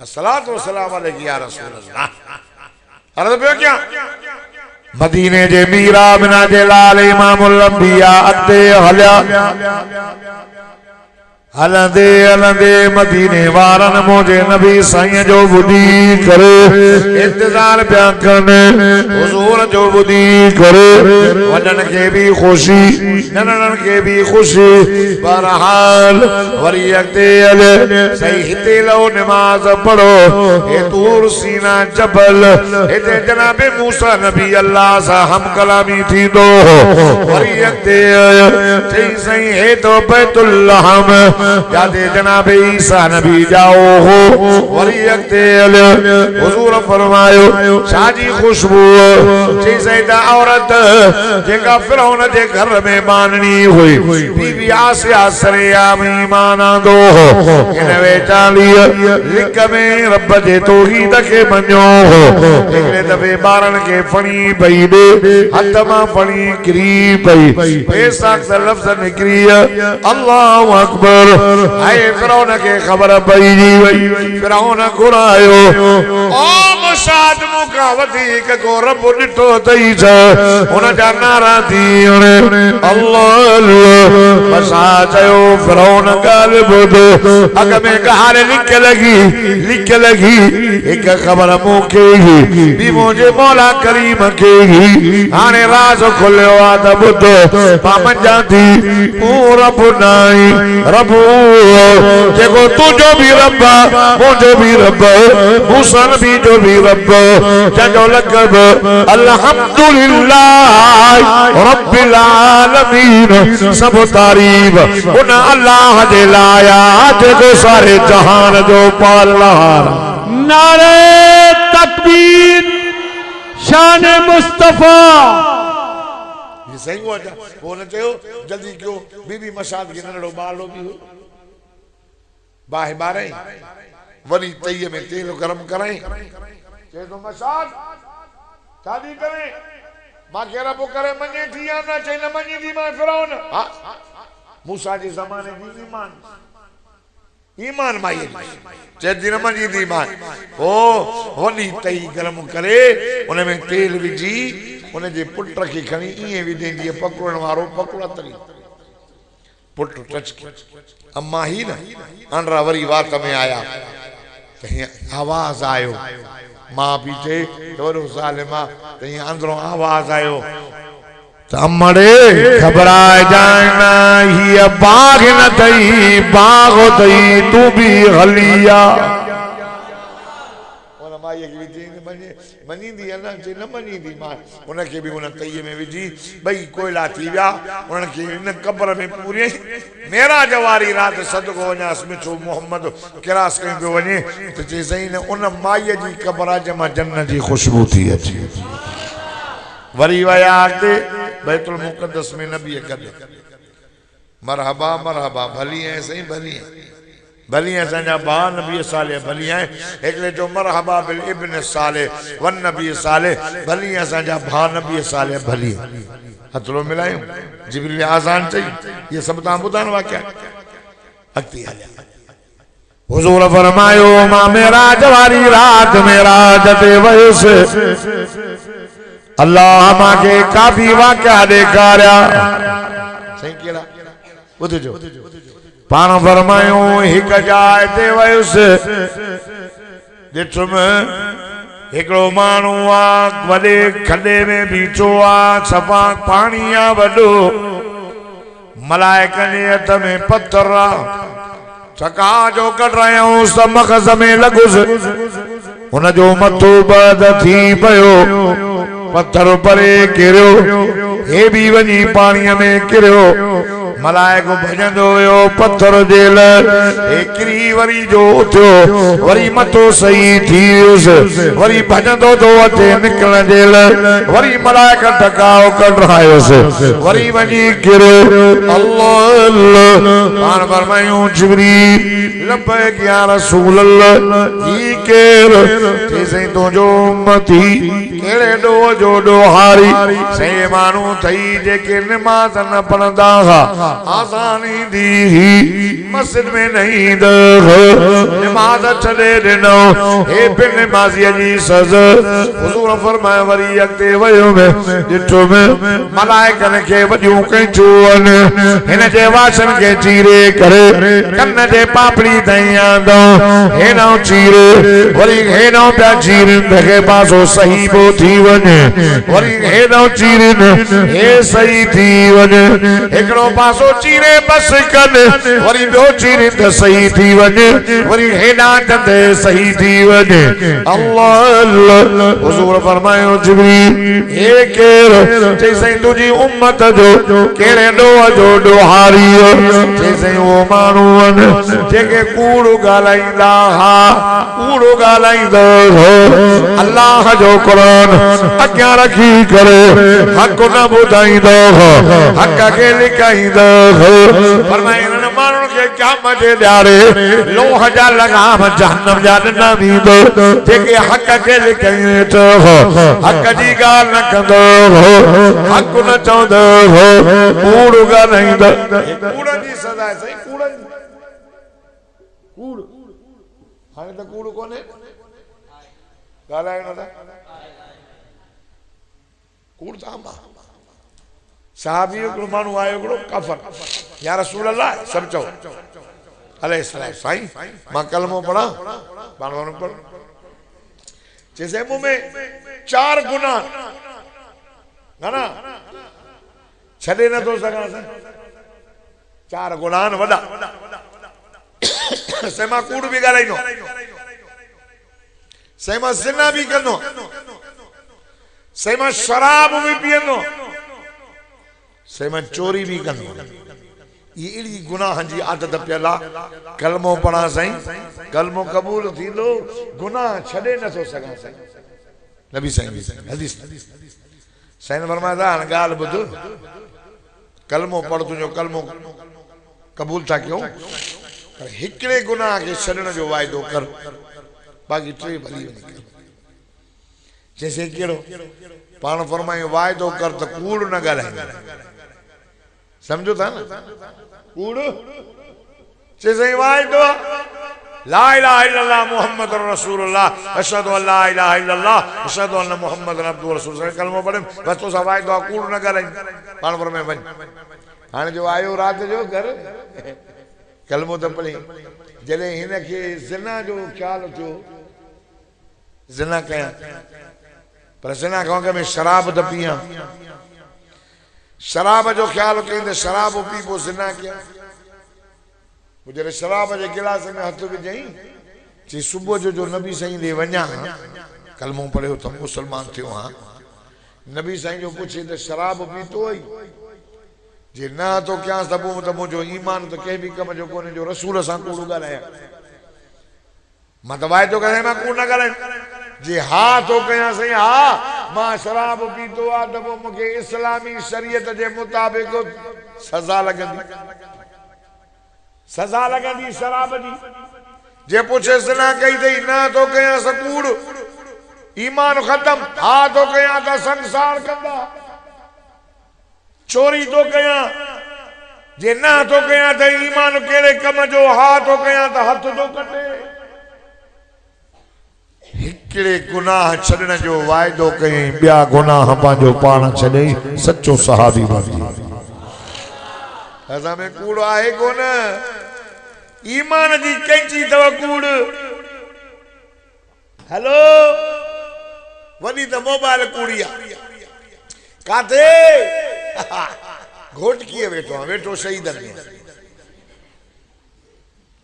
अस्सलातु वस्सलामु अलैका या रसूल अल्लाह। अर्ज़ पियो क्या मदीने जे मीरा बिना जे लाल इमामुल अंबिया अते हलिया हलंदे हलंदे मदीने वारन मुझे नबी साईं जो बुधी करे इंतजार पिया कने हुजूर जो बुधी करे वडन के भी खुशी ननन के भी खुशी बहरहाल वरी अगते हले सही हिते लो नमाज पढ़ो हे तूर सीना जबल हिते जनाब मूसा नबी अल्लाह सा हम कलामी थी दो वरी अगते सही सही हे तो बैतुल्लाहम जाते जनाब ईसा नबी जाओ हो वरी अगते हुजूर फरमायो शादी खुशबू जी सैदा औरत जेका फिरौन जे घर में बाननी हुई बीबी आसिया सरेआम ईमान आंदो इन वेचाली लिक में रब जे तौहीद के मञो हिकड़े दफे ॿारनि के फणी पई दे हथ मां फणी किरी पई बेसाख्त लफ्ज़ निकरी अल्लाहु अकबर आए फिरौन के खबर पई जी वई फिरौन घुरायो ओ मुशाद मुका वधीक को रब ॾिठो तई छ उन जा नारा थी अल्लाह अल्लाह बसा चयो फिरौन ॻाल्हि ॿुधो अॻ में ॻाल्हि लिख लगी एक खबर मूंखे बि मुंहिंजे मौला करीम खे हाणे राज़ खुलियो आहे त ॿुधो मां मञा थी तूं रब नाहीं रब जेको तुझो भी रब मुझो भी रब मूसा नबी जो भी रब जंहिंजो लक़ब अल्हम्दुलिल्लाह रब्बिल आलमीन सब तारीफ उन अल्लाह जे लाइ जेको सारे जहान जो पालनहार। नारे तकबीर शान मुस्तफा। ये सही हुआ क्या वो न चयो जल्दी क्यों बीबी मशाद के नड़ो बालो भी हो बाहे बारे वरी तई में तेल गरम कराई चे तो मशाद शादी करे मां के रब करे मने थी या ना चे न मनी दी मां फिरौन हां मूसा जे जमाने दी ईमान माई चे दिन मनी दी मां ओ वनी तई गरम करे उन में तेल विजी उन जे पुट के खणी इए विदेंदी पकड़न वारो पकड़ा तरी पुट टच अम्मा ही ना अंडरा वरी वात में आया कहीं आवाज आयो मां पीछे तोरो सालिमा कहीं अंदरों आवाज आयो तो अम्मड़े घबराए जाना ही बाग न थई बाग थई तू भी हलिया और मां ये विजी मनी दी ना जे न मनी दी मां उनके भी उन तई में विजी भई कोयला थी व्या उनके इन कब्र में पूरी मेरा जवारी रात सदको वना मिठो मोहम्मद किरास कहीं पे वने तो जे सही ने उन माई जी कब्र जमा जन्नत जी खुशबू थी अची वरी वया आते बैतुल मुक़द्दस में नबी कद मरहबा मरहबा भली है सही भली है भली है संजा बा नबी साले भली है एकले जो मरहबा बिल इब्न साले वन नबी साले भली है संजा भा नबी साले भली हथलो मिलायो जिब्रील आजान चई ये सब ता बुधान वाक्य अक्ति हले हुजूर फरमायो मां मेराज वाली रात मेराज ते वयुस अल्लाह मां के काफी वाक्य देखारिया सही केड़ा बुधजो पाण फरमायो हिक जाए ते वयुस ॾिठुम हिकिड़ो माण्हू आ वॾे खॾे में बीठो आ सफ़ा पाणी आ वॾो मलाइकनि जे हथ में पत्थर आ चका जो कढायूंसि त मग़ज़ में लॻुसि हुनजो मथो बद थी पियो पत्थर परे किरियो हे भी वञी पाणीअ में किरियो मलाइको भजंदो हुयो पत्थर जे लाइ किरी वरी जो उथियो वरी मथो सही थी वियुसि वरी भजंदो तो अचे निकरण जे लाइ वरी मलाइक टकाओ कढायोसि वरी वञी किरियो अल्लाह अल्लाह पाण फरमायूं जिब्रील लबैक या रसूल अल्लाह ही केर तेसई तुंहिंजो उम्मती कहिड़े ॾोह जो ॾोहारी से माण्हू थई जेके निमाज़ न पढ़ंदा हुआ आसानी दी मस्जिद में नहीं दो नमाज छड़े दिनो हे पिन नमाजी जी सज हुजूर फरमाया वरी अगते वयो में जिठो में मलाइकन के वडियूं कैचून हिन जे वासन के चीरे करे कन जे पापड़ी दया दो हे नो चीरे वरी हे नो प्या चीरे के पासो सही बो थी वने वरी हे नो चीरे हे सही थी वने एकड़ो पासो चीरे बस कन वरी बो चीरे त सही थी वने वरी हेडा दे सही थी वने अल्लाह अल्लाह हुजूर फरमायो जिब्रील हे केर जैसे तुजी उम्मत जो केड़े दो जो दोहारी जैसे वो मानून जेके कूड़ गालाइंदा हा कूड़ गालाइंदो अल्लाह जो कुरान अग्या रखी करे हक न बुधाइंदो हक के लिखाइंदो फरमाया इन मानून के क़यामत जे ॾियारे लोह जा लगाम जहन्नम जा न वींदो जेके हक के लिखाइंदो हक जी गाल न कंदो हक न चवंदो कूड़ गालाइंदो कूड़ जी सजा है सही कूड़ कूड़ हाणे त कूड़ कोने गालाइणो था कूड़ था साहबी को मानू आयो को कफर या रसूल अल्लाह सब चो अलैहिस्सलाम साईं मां कलमो पढ़ा बाणवानो पढ़ जैसे मुंह में 4 गुनाह ना छड़े न तो सका 4 गुनाह वडा सेमा कूड़ भी गालाइनो सेमा जिना भी कंदो सेमा शराब भी पियंदो सेमा चोरी भी कंदो ये इड़ी गुनाह जी आदत पियला कलमो पढ़ा साईं कलमो कबूल थींदो गुनाह छड़े न तो सका साईं नबी साईं हदीस साईं फरमाया गाल बुध कलमो पढ़ तुझो कलमो कबूल था क्यों हिकड़े गुनाह के छड़न जो वायदो कर बाकी 3 भली वनी जैसे केड़ो पान फरमायो वायदो कर तो कूड़ न गालाए समझो था ना कूड़ जैसे वायदो ला इलाहा इल्लल्लाह मुहम्मदुर रसूलुल्लाह अशहदु अल्ला इलाहा इल्लल्लाह अशहदु अन्न मुहम्मदन अब्दुहु रसूलुहु कलमो पढ़े बस तो सा वायदो कूड़ न गालाए पान फरमायो वन हाने जो आयो रात जो घर कलमो तो पढ़ी जले हिन के जिना जो ख्याल थियो जिना कया पर जिना कहूं में शराब तो पिया शराब जो ख्याल कहीं शराब पी पो जिना किया जरे शराब के गिलास में हथ विझई ची सुबह जो नबी साईं दे वञा कलमो पढ़ियो तो मुसलमान थियो हां नबी साईं जो पूछे तो शराब पीतो हुई जे ना तो क्या सबो तो मुझो ईमान तो के भी कम जो कोने जो रसूल सा कूड़ गालाया मतवाय तो कहे मैं कूड़ ना गालाय जे हा तो कया सही हा मां शराब पीतो आ तबो मुके इस्लामी शरीयत जे मुताबिक सजा लगंदी शराब दी जे पूछे सना कही थई ना तो कया सकूड़ ईमान खत्म हा तो कया ता संसार कंदा चोरी तो कया जे ना तो कया तो ईमान केड़े कम जो हा तो कया तो हथ तो कटे हिकड़े गुनाह छड़न जो वायदो कई बिया गुनाह पांजो पाण छड़े सच्चो सहाबी बनी असा में कूड़ आहे कोन ईमान जी कैंची तव कूड़ हेलो वनी तो मोबाइल कूड़िया काथे घोट किए वेठो वेठो शहीदन में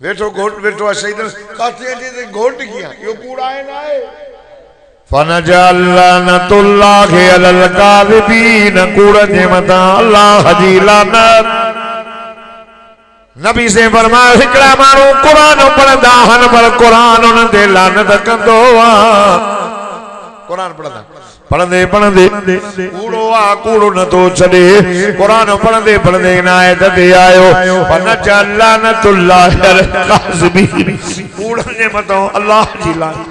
वेठो घोट वेठो शहीदन काथे जे घोट किया यो कूड़ा है ना है फनजल्लनतुल्लाहि अलल काज़िबीन कूड़ जे मता अल्लाह जी लानत नबी से फरमाया हिकड़ा मानू कुरान पढ़ंदा हन पर कुरान उन ते लानत कंदो आ कुरान पढ़ंदा पढ़ंदे पढ़ंदे कूड़ो आ कूड़ो न तो छड़े कुरान पढ़ंदे पढ़ंदे इनायत दे आयो फनजल्लनतुल्लाहि अलल काज़िबीन कूड़ जे मता अल्लाह जी लानत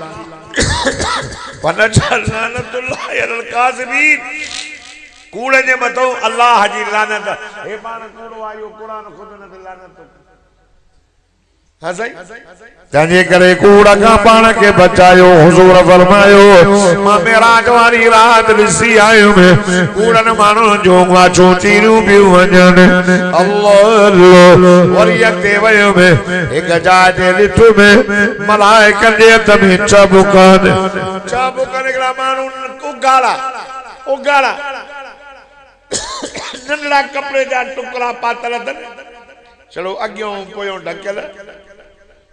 फनजल्लनतुल्लाहि अलल काज़िबीन कूड़े जे मथो अल्लाह जी लानत हे पाण कूड़ो आयो कुरान खुद न ते लानत हां सही तंहिंजे करे कूड़ खां पाण खे बचायो हुजूर फरमायो मां मेराज वारी रात ॾिसी आयुमि कूड़नि माण्हुनि जो वाछो चीरियूं पियूं वञनि अल्लाह वरी अॻिते वियुमि हिकु जाइ ते ॾिठुमि मलाइकनि जे हथ में चाबुकनि हिकिड़ा माण्हू उगाड़ा नंढड़ा कपिड़े जा टुकड़ा पातल अथनि चलो अॻियों पोयों ढकियल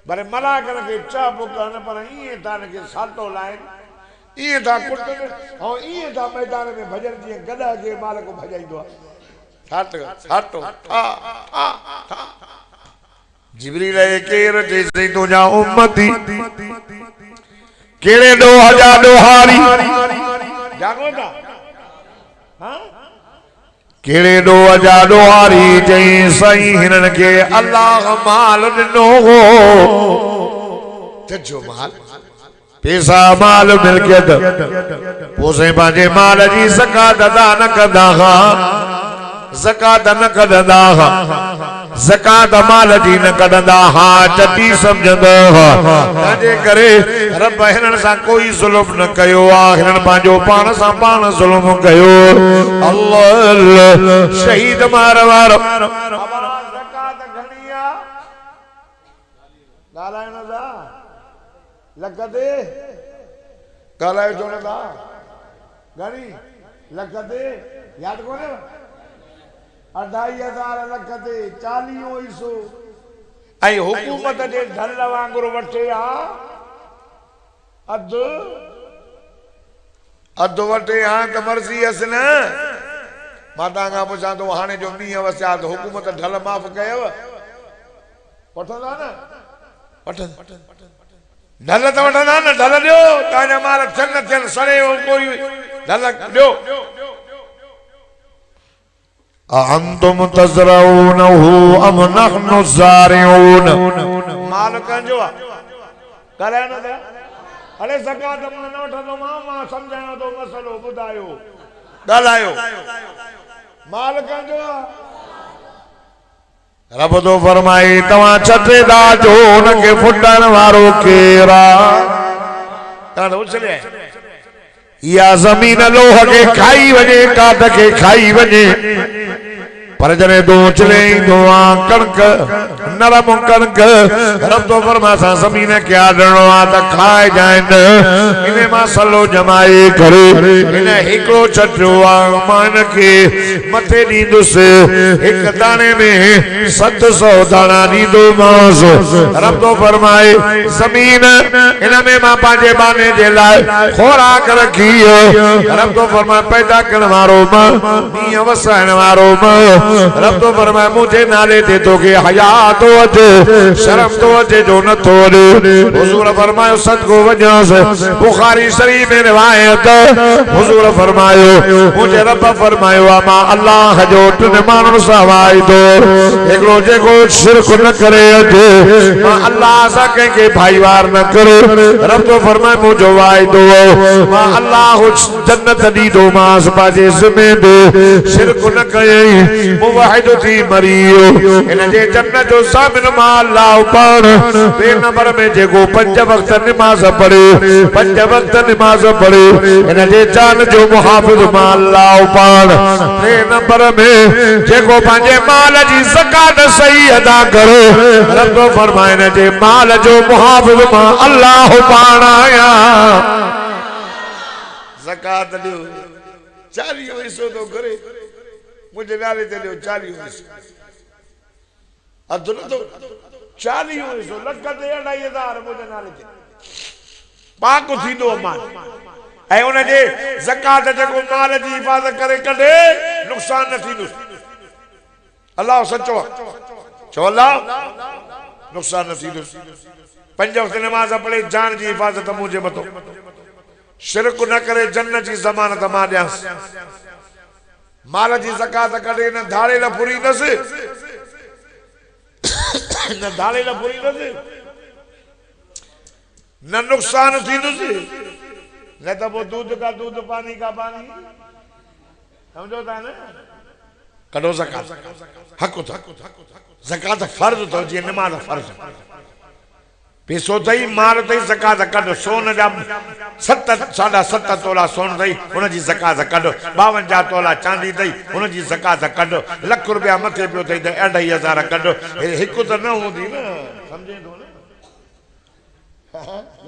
पर मलाइकनि खे चाबुकनि पर ईअं था हिनखे साटो लाइनि ईअं था कुटनि ऐं ईअं था मैदान में भॼनि जीअं गॾा खे मालिक भॼाईंदो आहे साटो जिब्रील केर चई तुंहिंजा उम्मती कहिड़े ॾोह जा ॾोहारी जागो था हां केड़े ॾोह जा ॾोहारी चई साईं हिननि खे अल्लाह माल ॾिनो हो जो माल पैसा माल मिल्कियत पोइ पंहिंजे माल जी ज़कात अदा न कंदा ज़कात न कढंदा ज़कात माल जी न कढंदा चटी सम्झंदा तंहिंजे करे रब हिननि सां कोई ज़ुल्म न कयो आहे हिननि पंहिंजो पाण सां पाण ज़ुल्म कयो अल्लाह शहीद मार वारो ज़कात घणी आहे ॻाल्हाइण था लख ते ॻाल्हायो छो न था घणी लख ते यादि कोन्हे 2500 लख ते 40 हिसो ऐं हुकूमत जे ढल वांगुरु वठे हा अधु वठे हा त मर्ज़ी अस न मां तव्हां पुछां थो हाणे जो मींहं वसिया त हुकूमत ढल माफ़ कयव वठंदा न ढल त वठंदा न ढल ॾियो तव्हांजा माल थियनि न थियनि सड़े कोई ढल ॾियो अंतुम तज़रऊनहु अम नहनु ज़ारिऊन माल कंजो कराए न दे अरे ज़कात मां न वठंदो मां समझायो तो मसलो बुधायो ॻाल्हायो माल कंजो रब तो फरमाए तव्हां छटेदा जो उनखे फुटण वारो केर आहे उछले या ज़मीन लोह के खाई वने काट के खाई वने पर जने दो चले दो कणक नरम कणक रब तो फरमासा ज़मीन क्या दणो आ त खाए जाइन इने मा सलो जमाए करे इने हिकड़ो छटो आ मान के मथे दींदुस एक दाने में 700 दाना दींदो मास रब तो फरमाए ज़मीन इन में मा पांजे बाने जे लाए खोराक रखी रब तो फरमाए पैदा करण वारो मां मींह वसाइण वारो मां रब तो फरमाए मुझे नाले दे तो के हया तो अचे शर्म तो अचे जो न तो हुजूर फरमायो सदको वजास बुखारी शरीफ में रिवायत हुजूर फरमायो मुझे रब फरमायो मां अल्लाह जो टिन माण्हुनि सां वाइदो हिकिड़ो जेको शिरक न करे अचे मां अल्लाह सां कंहिंखे भाईवार न करे रब तो फरमाए मुझो वाइदो मां अल्लाह जन्नत ॾींदो मांसि पंहिंजे ज़िमे ते शिरक न कयई मुवाहिद थी मरियो इन जे जन्नत जो सामिन मां अल्लाह पाण ॿिए नंबर में जेको 5 वक्त नमाज़ पढ़े 5 वक्त नमाज़ पढ़े इन जे जान जो मुहाफ़िज़ मां अल्लाह पाण 3 नंबर में जेको पंहिंजे माल जी ज़कात सही अदा करे रब तो फरमाए इन जे माल जो मुहाफ़िज़ मां अल्लाह पाण आया ज़कात ॾियो 40 हिस्सो तो करे मुझे नाले ते ॾियो 40 हिस्सो अधु न तो 40 हिस्सो लख ते 2500 मुझे नाले ते पाक थींदो मान ऐं उन जे ज़कात जेको माल जी हिफ़ाज़त करे कढे नुक़सान न थींदो अल्लाह सचो चो अल्लाह नुक़सान न थींदो 5 वक्त नमाज़ पढ़े जान जी हिफ़ाज़त मुझे मतो शिरक न करे जन्नत जी ज़मानत मां ॾियांसि माल जी ज़कात कढे न धाड़े न फुरी नस न धाड़े न फुरी नस न नुक़सान थींदुसि न तो वो दूध का दूध पानी का पानी समझो था न कढो ज़कात हक़ था ज़कात फर्ज तो जी नमाज फर्ज पैसो थई माल थई ज़कात कढ सोन जा 7.7 तोला सोन थई उन जी ज़कात कढ 52 तोला चांदी थई उन जी ज़कात कढ लख रुपया मथे पियो थई त 2.5 कढ हिकु त न हूंदी न समझे थो न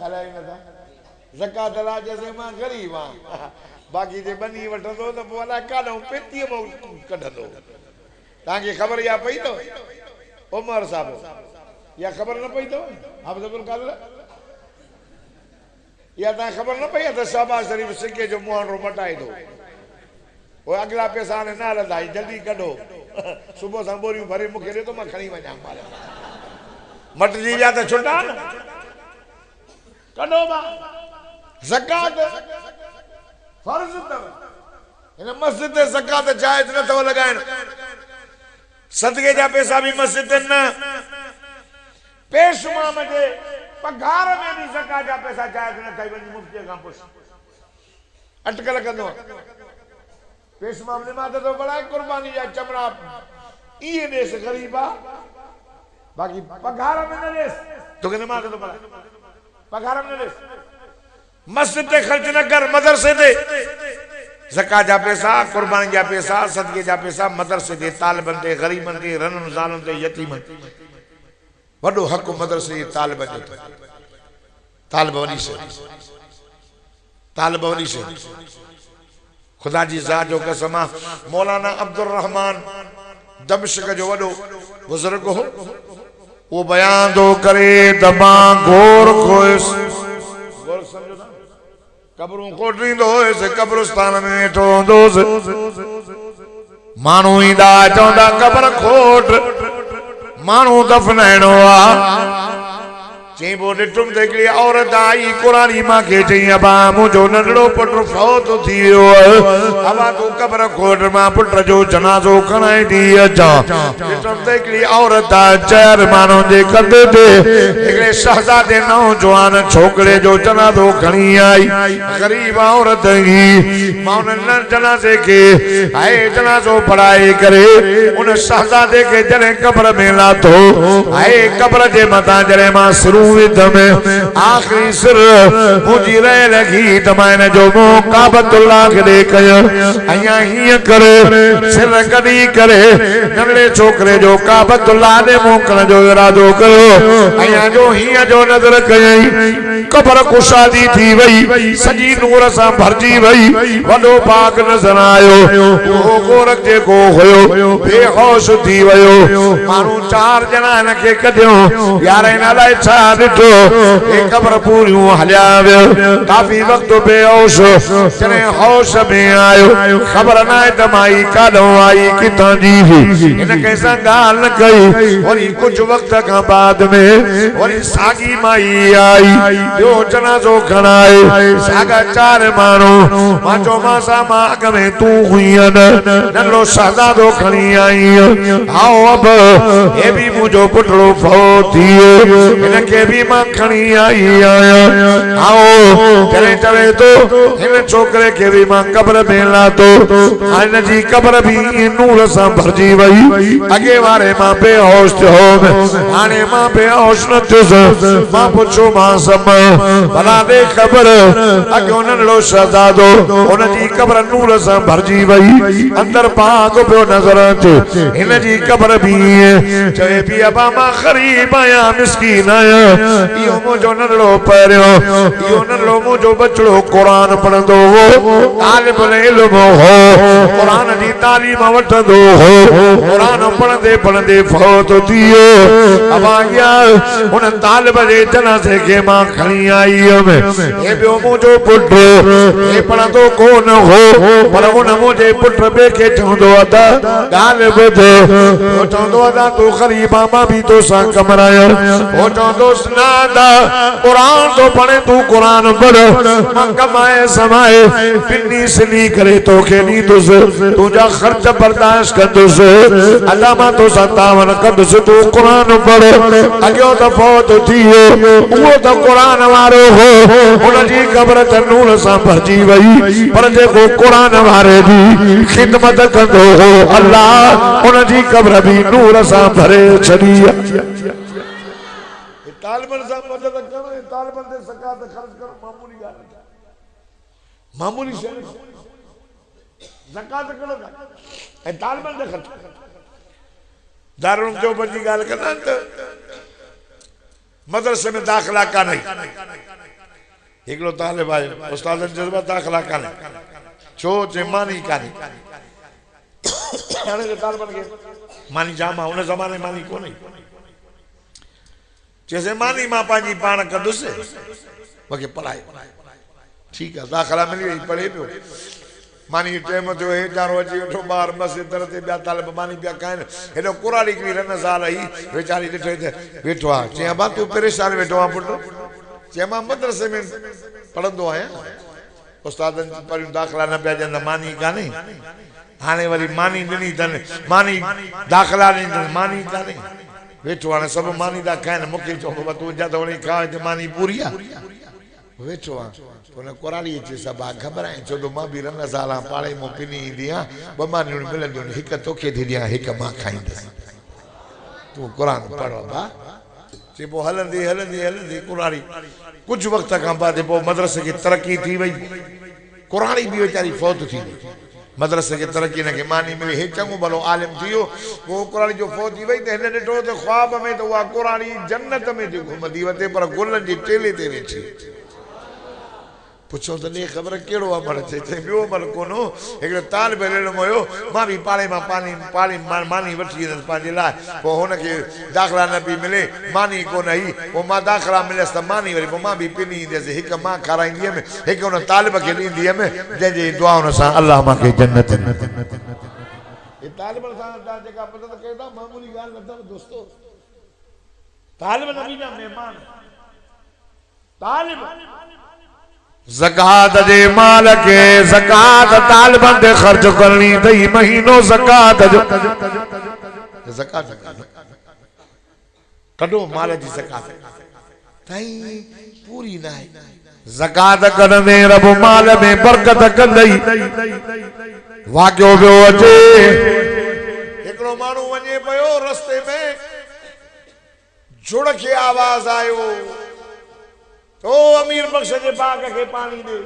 ॻाल्हाई नथा ज़कात ला जैसे मां गरीब आ बाकी जे बनी वठंदो त पोइ अलाए काॾों पेतीअ मां कढंदो तव्हांखे ख़बर या पई अथव उमर साहब या ख़बर न पई अथव हाफ़िज़ुल कादर या तव्हां ख़बर न पई आहे त शहबाज़ शरीफ़ सिके जो मुहाणो मटाए थो उहे अॻिला पैसा हाणे न हलंदा जल्दी कढो सुबुह सां बोरियूं भरे मूंखे ॾिए थो मां खणी वञा मटिजी विया त छुटा न कढो ज़कात फर्ज अथव हिन मस्जिद ते ज़कात जायज़ न अथव लॻाइण सदके जा पैसा भी मस्जिद न पेश इमाम जे पघार में भी ज़कात जा पैसा जायज़ न थई वञी मुफ्ती खां पुछ अटकल कंदो पेश इमाम नमाज़ तो बड़ा कुर्बानी जा चमड़ा इहे ॾेस गरीब आ बाकी पघार में न ॾेस तोखे नमाज़ तो बड़ा पघार में न ॾेस मस्जिद ते खर्च न कर मदरसे ते ज़कात जा पैसा कुर्बानी जा पैसा सदके जा पैसा मदरसे ते तालिबन ते गरीबन ते रनन ज़ालन ते यतीमन वडो हक मदरसे तालिबन जो तालिब वनी से खुदा जी ज़ात जो कसम मौलाना अब्दुल रहमान दमश्क जो वडो बुजुर्ग हो वो बयान दो करे दबा घोर खोस घोर समझो ना कब्रों कोटरींदो से कब्रिस्तान में वेठो हूंदोसि माण्हू ईंदा चवंदा कब्र खोट माण्हू दफ़नाइणो आहे चई पोइ ॾिठुमि त हिकिड़ी औरत आई कुरानी मूंखे चई अबा मुंहिंजो नंढड़ो पुटु फौत थी वियो अबा तूं कब्र खोट मां पुट जो जनाज़ो खणाए थी अचां ॾिठुमि त हिकिड़ी औरत आहे 4 माण्हुनि जे कंधे ते हिकिड़े शहज़ादे नौजवान छोकिरे जो जनाज़ो खणी आई ग़रीब औरत ही मां उन जनाज़े खे हाय जनाज़ो पढ़ाए करे उन शहज़ादे खे जॾहिं कब्र में लाथो हाय कब्र जे मथां जॾहिं मां सिरू में आखिरी सिर मुझी रह लगी तमाइन जो मुंह काबतुल्लाह के कयो अया हिय करे सिर कदी करे नगड़े छोकरे जो काबतुल्लाह ने मोकण जो इरादो कयो अया जो हिय जो नजर कयई कब्र कुशादी थी वई सजी नूर सां भरजी वई वडो पाक नजर आयो वो गोरख जेको होयो बेहोश थी वयो मानू 4 जना न के कढियो यार इन लाइ छा ॾिठो ए कब्र पूरियूं हलिया वियो काफ़ी वक्त बेहोश जॾहिं होश में आयो ख़बर न आहे त माई काॾों आई किथां जी हिन कंहिंसां ॻाल्हि न कई वरी कुझु वक्त खां बाद में वरी साॻी माई आई ॿियो जनाज़ो खणाए साॻा 4 माण्हू मां चयोमांसि मां अॻ में तूं हुई नंढड़ो शहज़ादो खणी आई आओ अब हे बि मुंहिंजो पुटड़ो फौत थी वियो हिनखे बि मां खणी आई आहियां आओ जॾहिं चवे थो हिन छोकिरे खे बि मां कब्र में लाथो हिन जी कब्र बि नूर सां भरजी वई अॻे वारे मां बेहोश थियो हाणे मां बेहोश न थियुसि मां पुछो मां भला दे ख़बर अॻो नंढड़ो शहज़ादो हुन जी कब्र नूर सां भरजी वई अंदर पाक पियो नज़र अचे हिन जी कब्र बि चए पई अबा मां ग़रीब आहियां मिस्कीन आहियां इहो मुंहिंजो नंढड़ो पहिरियों इहो नंढड़ो मुंहिंजो बचड़ो क़ुरान पढ़ंदो हो तालिबुल इल्म हो क़ुरान जी तालीम वठंदो हो क़ुरान पढ़ंदे पढ़ंदे फौत थी वियो अबा हुन तालिब जे जनाज़े खे मां खणी आई हुयमि हे ॿियो मुंहिंजो पुटु हे पढ़ंदो कोन हो पर हुन मुंहिंजे पुट ॿिए खे चवंदो आहे ॻाल्हि ॿुध हो चवंदो आहे तूं ग़रीब आहे मां बि तोसां कमरायां हो चवंदोसि न कुरान तो पढ़े तू कुरान पढ़ मां कमाए समाए पिनी सिनी करे तोखे ॾींदुसि तुंहिंजा ख़र्च बर्दाश्त कंदुसि अल्लाह मां तोसां तावन कंदुसि तू कुरान पढ़ अॻियो त फौत थी वियो उहो त कुरान कुरान वारो हो उन जी क़ब्र त नूर सां भरजी वई पर जेको कुरान वारे जी खिदमत कंदो हो अल्लाह उन जी क़ब्र भी नूर सां भरे छॾी। तालिबन सां मदद करो तालिबन ते ज़कात ख़र्च करो मामूली ॻाल्हि मामूली शइ ज़कात करो ऐं तालिबन ते ख़र्च दारुल देवबंद जी ॻाल्हि कंदा त मदरसे में दाख़िला कान्हे हिकिड़ो तालिब आयो उस्तादनि जज़्बा दाख़िला कान्हे छो चए मानी कान्हे हाणे तालिबन खे मानी जाम आहे उन ज़माने मानी कोन्हे चइसि मानी मां पंहिंजी पाण कंदुसि मूंखे पढ़ाए ठीकु आहे दाख़िला मिली वई पढ़े पियो मानी टाइम थियो हेठारो अची वेठो ॿार मस्जिद दर ते ॿिया तालिब मानी पिया खाइनि हेॾो कुराड़ी हिकिड़ी रन साल आई वीचारी ॾिठो त वेठो आहे चई अबा तूं परेशान वेठो आहे पुटु चई मां मदरसे में पढ़ंदो आहियां उस्तादनि परियूं दाख़िला न पिया ॾियनि मानी कान्हे हाणे वरी मानी ॾिनी अथनि मानी दाख़िला ॾिनी अथनि मानी कान्हे वेठो हाणे सभु मानी था खाइनि मूंखे चओ बाबा तूं जा त वञी खा हिते मानी पूरी आहे वेठो आहे उन कुराड़ी अची सभु आहे ख़बर आहे छो त मां बि रन साल पाड़े मूं पिनी ईंदी आहियां ॿ मानियूं मिलंदियूं आहिनि हिकु तोखे थी ॾियां हिकु मां खाईंदुसि तूं क़ुर पढ़ बा चई पोइ हलंदी हलंदी हलंदी कुराड़ी कुझु वक़्त खां बाद पोइ मदरसे खे तरक़ी थी वई कुराड़ी बि वीचारी फौत थी वई मदरसे खे तरक़ी न खे मानी मिली हे चङो भलो आलिम थी वियो पोइ कुराड़ी जो फौत थी वई त हिन ॾिठो त ख्वाब में त उहा कुराड़ी जन्नत में थी घुमंदी वञे पर गुलनि जी टेले ते वेठी पुछो त ॾे ख़बर कहिड़ो अमल चए चई ॿियो अमल कोन्हो हिकिड़ो तालिब इल्म हुयो मां बि पाड़े मां पाणी मानी वठी ईंदुसि पंहिंजे लाइ पोइ हुनखे दाख़िला न पई मिले मानी कोन आई पोइ मां दाख़िला मिलियसि त मानी वरी पोइ मां बि पिनी ईंदसि हिकु मां खाराईंदी हुयमि हिकु हुन तालिब खे ॾींदी हुयमि जंहिंजी दुआउनि सां अलाह मूंखे जन्नत तालिबनि सां जेका मदद कयो था मामूली ॻाल्हि न अथव दोस्तो तालिब नबी जा महिमान तालिब ज़कात जे माल के ज़कात तालिबन ते ख़र्च करनी अथई महीनो ज़कात जो ज़कात कढो माल जी ज़कात ताई पूरी न आहे ज़कात कढंदे रब माल में बरकत कंदई वाक़ियो पियो अचे हिकिड़ो माण्हू वञे पियो रस्ते में जुड़ खे आवाज़ आयो ओ अमीर बख्श जे बाग के पानी दे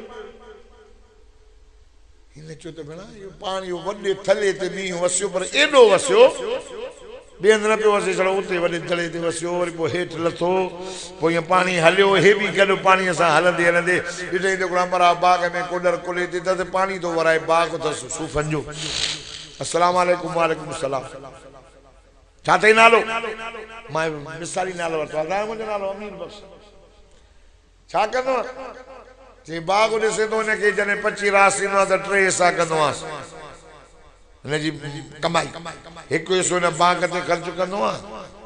हिन चो त भेणा यो पानी वॾे थले ते मींहुं वसियो पर एॾो वसियो ॿिए हंधि न पियो वसे छड़ो उते वॾे थले ते वसियो वरी पोइ हेठि लथो पोइ ईअं पाणी हलियो हे बि गॾु पाणीअ सां हलंदे हलंदे ॾिठई त अमरा बाग में कोडर कुले ते त पाणी थो वराए बाग अथसि सूफ़नि जो अस्सलाम वालेकुम वालेकुम सलाम छा अथई नालो मां मिसाली नालो वरितो आहे मुंहिंजो नालो अमीर बख्श छा कंदो चई बाग ॾिसे थो हिनखे जॾहिं 25 रास ईंदो आहे त 3 हिसा कंदो आहियां हिनजी कमाई हिकु हिसो हिन बाग ते ख़र्च कंदो आहे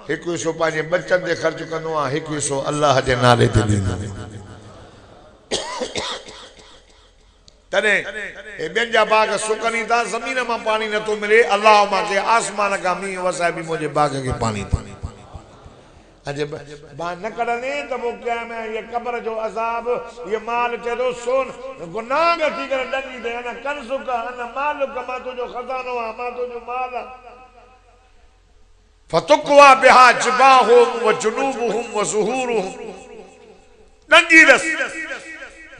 हिकु हिसो पंहिंजे बचनि ते ख़र्च कंदो आहे हिकु हिसो अल्लाह जे नाले ते ॾींदो तॾहिं हे ॿियनि जा बाग सुकनि था ज़मीन मां पाणी नथो मिले अल्लाह मूंखे आसमान खां मींहुं वसाए बि मुंहिंजे बाग खे पाणी अजे बान न कढंदे त पोइ क़याम ये क़ब्र जो अज़ाब ये माल चए थो सोन गुनाह थी करे ॾंगी दे अन कंज़ुक अन मालुक मां तुंहिंजो खज़ानो आहे मां तुंहिंजो माल आहे फतुक़वा बिहा जिबाहुम व जुनूबुहुम व ज़ुहूरुहुम ॾंगी रस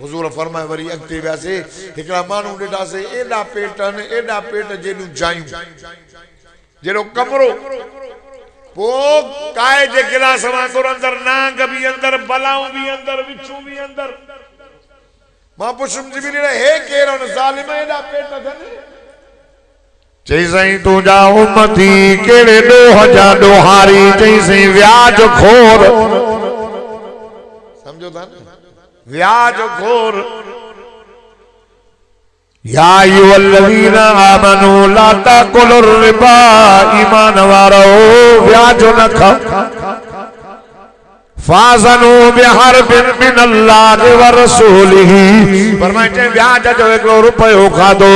हुज़ूर फरमाए वरी अॻिते वियासीं हिकिड़ा माण्हू ॾिठासीं एॾा पेट जेॾियूं जायूं जहिड़ो कमरो पोइ काय जे गिलास मां तुर अंदर नांग भी अंदर बलाऊं भी अंदर विछू भी अंदर मां पुछम जिबिल हे केर उन ज़ालिम एडा पेट अथनि चई साईं तुंहिंजा उम्मती कहिड़े ॾोह जा ॾोहारी चई साईं व्याज खोर समझो था न व्याज खोर या अय्युहल्लज़ीना आमनू ला ताकुलुर रिबा ईमान वारो व्याज न खाओ फाज़नू बिहर्बिन मिनल्लाह व रसूलिही फरमाए ब्याज जो एक रुपयो खादो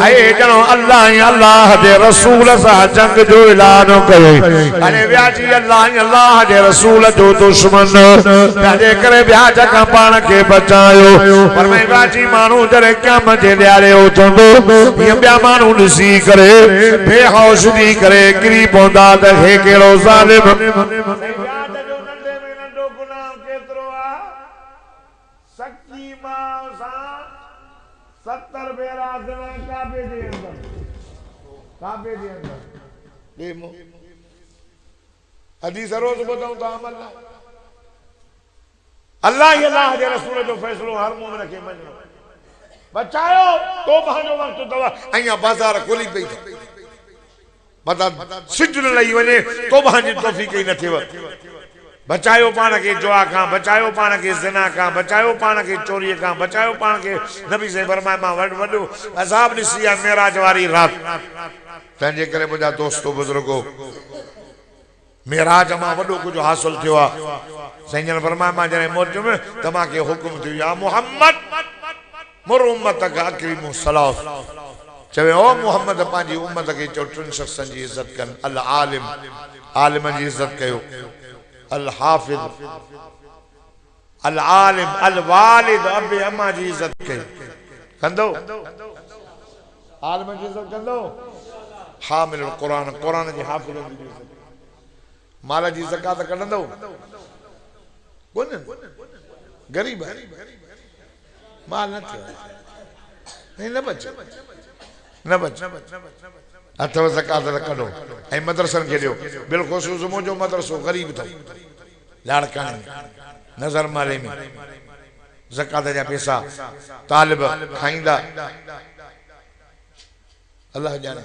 आए जनो अल्लाह दे रसूल सा जंग जो ऐलान कयो अरे ब्याजी अल्लाह दे रसूल जो दुश्मन ब्याजे करे ब्याज का पान के बचायो फरमाए ब्याजी मानू जरे क्या मजे ल्यारे हो चंदो ये ब्या मानू नसी करे बेहोश दी करे गिरी पौंदा ते हे केड़ो जालिम सच्ची मां सा 70 बेरा काबे दे अंदर बेमो हदीस रोज बताऊं तो अमल अल्लाह के रसूल जो फैसलो हर मोमिन के मनो बचायो तौबा जो वक्त दवा अया बाजार खोली पई बता सिजन लई वने तौबा जी तौफीक ही न थेव बचायो पान के जुआ का बचायो पान के ज़िना का बचायो पान के चोरी का बचायो पान के नबी से फरमाया मां वडो अज़ाब निसिया मेराज वारी रात तंजे करे मुजा दोस्तों बुजुर्गो मेराज मां वडो कुछ हासिल थियो आ सैयद फरमाया मां जने मौज में तमा के हुक्म थियो या मोहम्मद मुर उम्मत का अकरीमु सलात चवे ओ मोहम्मद पांजी उम्मत के चोटन शख्सन जी इज्जत कन अल आलिम आलिम जी इज्जत कयो अल हाफिज अल आलिम अल वालिद अबे अम्मा जी इज्जत कयो कंदो आलिम जी इज्जत कंदो हामिल कुरान कुरान जी हाफिज जी इज्जत माल जी ज़कात कढंदो कोन गरीब है माल न थियो नहीं न बच अथव ज़कात कढो ऐं मदरसन खे ॾियो बिलख़ुसूस मुंहिंजो मदरसो ग़रीब अथव लाड़काणे में नज़र मारे में ज़कात जा पैसा तालिब खाईंदा अल्लाह ॼाणे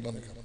बंदि